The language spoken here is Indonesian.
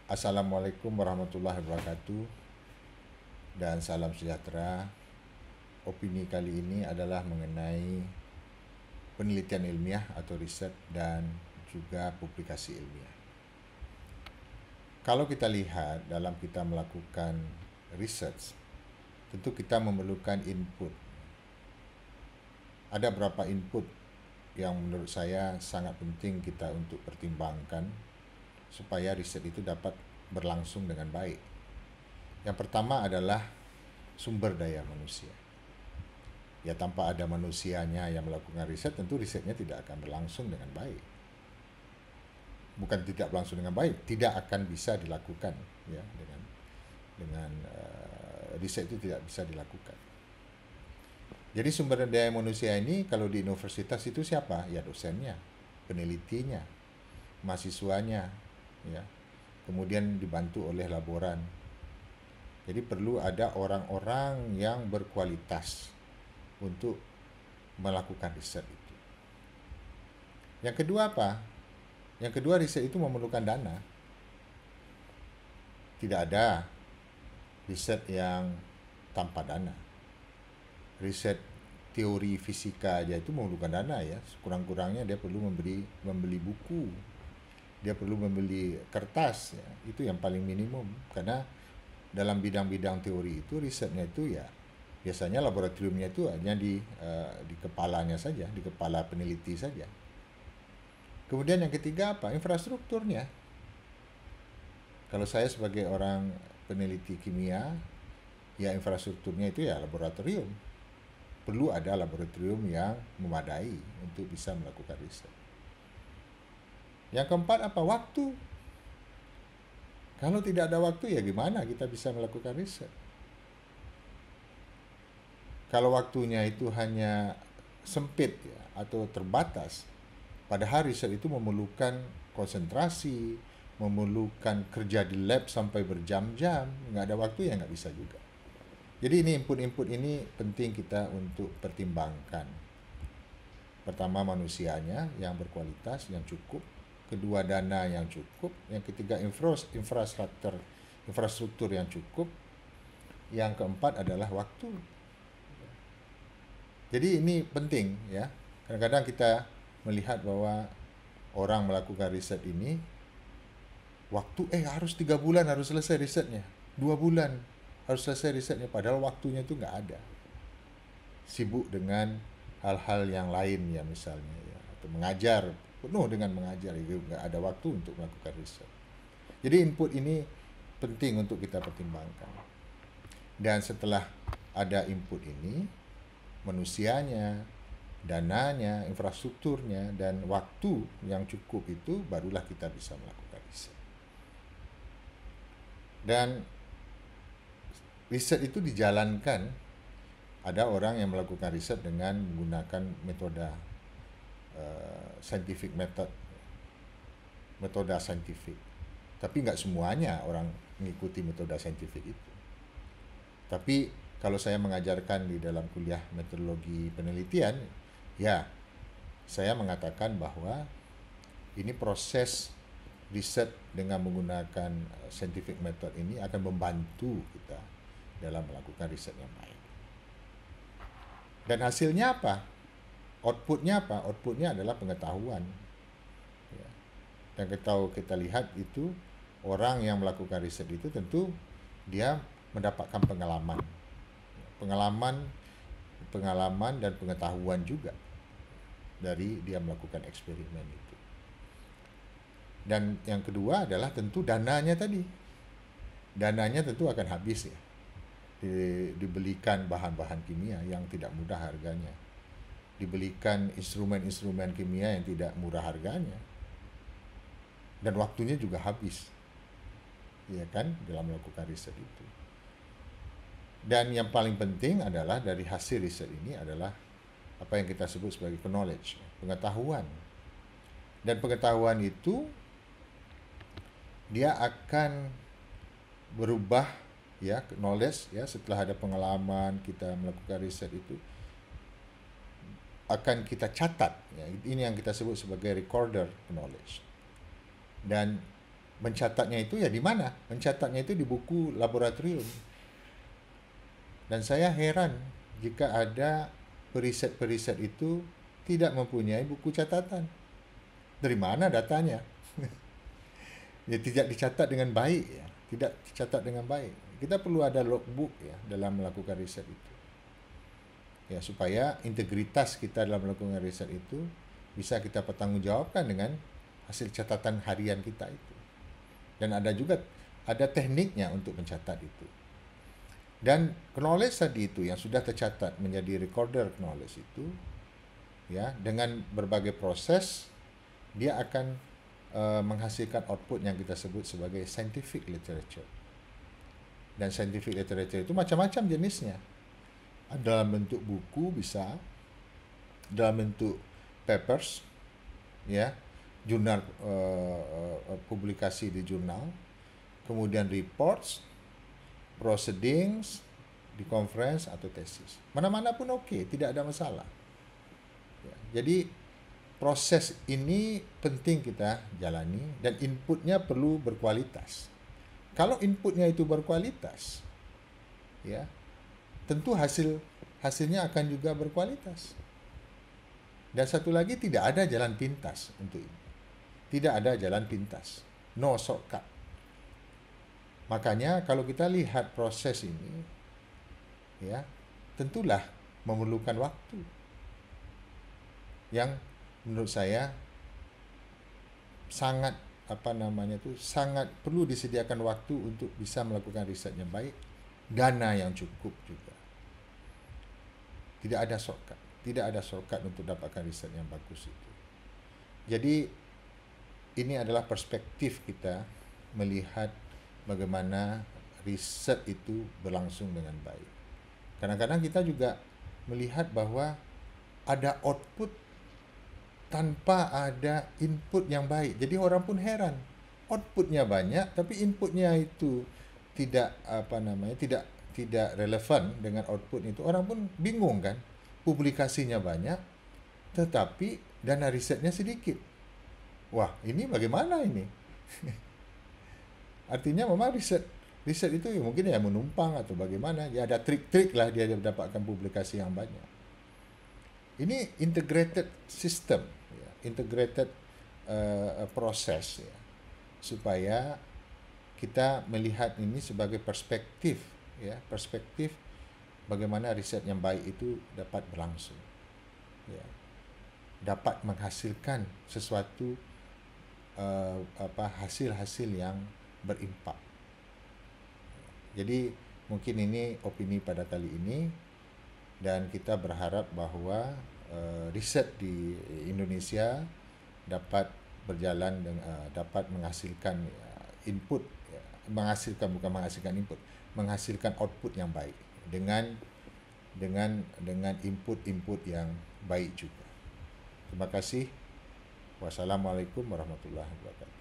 Assalamualaikum warahmatullahi wabarakatuh dan salam sejahtera. Opini kali ini adalah mengenai penelitian ilmiah atau riset dan juga publikasi ilmiah. Kalau kita lihat dalam kita melakukan research, tentu kita memerlukan input. Ada beberapa input yang menurut saya sangat penting kita untuk pertimbangkan supaya riset itu dapat berlangsung dengan baik. Yang pertama adalah sumber daya manusia. Ya, tanpa ada manusianya yang melakukan riset, tentu risetnya tidak akan berlangsung dengan baik. Bukan tidak berlangsung dengan baik, tidak akan bisa dilakukan, ya, dengan riset itu tidak bisa dilakukan. Jadi sumber daya manusia ini kalau di universitas itu siapa? Ya dosennya, penelitinya, mahasiswanya, ya. Kemudian dibantu oleh laboran. Jadi perlu ada orang-orang yang berkualitas untuk melakukan riset itu. Yang kedua apa? Yang kedua, riset itu memerlukan dana. Tidak ada riset yang tanpa dana. Riset teori fisika aja itu memerlukan dana, ya. Kurang-kurangnya dia perlu membeli buku, dia perlu membeli kertas, ya. Itu yang paling minimum, karena dalam bidang-bidang teori itu risetnya itu ya biasanya laboratoriumnya itu hanya di kepalanya saja, di kepala peneliti saja. Kemudian yang ketiga apa? Infrastrukturnya. Kalau saya sebagai orang peneliti kimia, ya infrastrukturnya itu ya laboratorium. Perlu ada laboratorium yang memadai untuk bisa melakukan riset. Yang keempat apa? Waktu. Kalau tidak ada waktu, ya gimana kita bisa melakukan riset? Kalau waktunya itu hanya sempit, ya, atau terbatas, padahal riset itu memerlukan konsentrasi, memerlukan kerja di lab sampai berjam-jam, nggak ada waktu ya nggak bisa juga. Jadi ini input-input ini penting kita untuk pertimbangkan. Pertama, manusianya yang berkualitas, yang cukup. Kedua, dana yang cukup. Yang ketiga, infrastruktur yang cukup. Yang keempat adalah waktu. Jadi ini penting, ya. Kadang-kadang kita melihat bahwa orang melakukan riset ini, waktu harus 3 bulan harus selesai risetnya, 2 bulan harus selesai risetnya, padahal waktunya itu nggak ada. Sibuk dengan hal-hal yang lain, ya, misalnya, ya, atau mengajar, penuh dengan mengajar, itu nggak ada waktu untuk melakukan riset. Jadi input ini penting untuk kita pertimbangkan. Dan setelah ada input ini, manusianya, dananya, infrastrukturnya, dan waktu yang cukup itu, barulah kita bisa melakukan riset. Dan riset itu dijalankan, ada orang yang melakukan riset dengan menggunakan metode scientific method, metode saintifik. Tapi nggak semuanya orang mengikuti metode saintifik itu. Tapi kalau saya mengajarkan di dalam kuliah metodologi penelitian, ya saya mengatakan bahwa ini proses riset dengan menggunakan scientific method ini akan membantu kita dalam melakukan riset yang baik. Dan hasilnya apa? Outputnya apa? Outputnya adalah pengetahuan. Ya. Dan kita lihat itu orang yang melakukan riset itu tentu dia mendapatkan pengalaman dan pengetahuan juga dari dia melakukan eksperimen itu. Dan yang kedua adalah tentu dananya tadi. Dananya tentu akan habis, ya. Dibelikan bahan-bahan kimia yang tidak murah harganya. Dibelikan instrumen-instrumen kimia yang tidak murah harganya. Dan waktunya juga habis, ya kan, dalam melakukan riset itu. Dan yang paling penting adalah dari hasil riset ini adalah apa yang kita sebut sebagai knowledge, pengetahuan. Dan pengetahuan itu dia akan berubah, ya, knowledge, ya, setelah ada pengalaman kita melakukan riset itu akan kita catat, ya. Ini yang kita sebut sebagai recorder knowledge. Dan mencatatnya itu ya di mana? Mencatatnya itu di buku laboratorium. Dan saya heran jika ada periset-periset itu tidak mempunyai buku catatan. Dari mana datanya? Ya tidak dicatat dengan baik ya, tidak dicatat dengan baik. Kita perlu ada logbook ya dalam melakukan riset itu. Ya supaya integritas kita dalam melakukan riset itu bisa kita pertanggungjawabkan dengan hasil catatan harian kita itu. Dan ada tekniknya untuk mencatat itu. Dan knowledge tadi itu yang sudah tercatat menjadi recorder knowledge itu ya dengan berbagai proses dia akan menghasilkan output yang kita sebut sebagai scientific literature. Dan scientific literature itu macam-macam jenisnya. Dalam bentuk buku bisa, dalam bentuk papers, ya, jurnal, publikasi di jurnal, kemudian reports, proceedings, di conference atau tesis. Mana-mana pun oke, tidak ada masalah. Ya, jadi proses ini penting kita jalani dan inputnya perlu berkualitas. Kalau inputnya itu berkualitas, ya tentu hasilnya akan juga berkualitas. Dan satu lagi, tidak ada jalan pintas untuk ini. Tidak ada jalan pintas, no shortcut. Makanya kalau kita lihat proses ini, ya tentulah memerlukan waktu yang menurut saya sangat sangat perlu disediakan waktu untuk bisa melakukan riset yang baik, dana yang cukup juga. Tidak ada shortcut untuk dapatkan riset yang bagus itu. Jadi ini adalah perspektif kita melihat bagaimana riset itu berlangsung dengan baik. Kadang-kadang kita juga melihat bahwa ada output tanpa ada input yang baik. Jadi orang pun heran. Outputnya banyak tapi inputnya itu tidak tidak relevan dengan output itu. Orang pun bingung kan. Publikasinya banyak tetapi dana risetnya sedikit. Wah, ini bagaimana ini? Artinya memang riset itu ya mungkin ya menumpang atau bagaimana. Ya ada trik-trik lah dia mendapatkan publikasi yang banyak. Ini integrated system, ya, integrated proses ya, supaya kita melihat ini sebagai perspektif ya, perspektif bagaimana riset yang baik itu dapat berlangsung, ya, dapat menghasilkan sesuatu hasil-hasil yang berimpak. Jadi mungkin ini opini pada kali ini, dan kita berharap bahwa riset di Indonesia dapat berjalan dapat menghasilkan input, menghasilkan output yang baik dengan input yang baik juga. Terima kasih. Wassalamualaikum warahmatullahi wabarakatuh.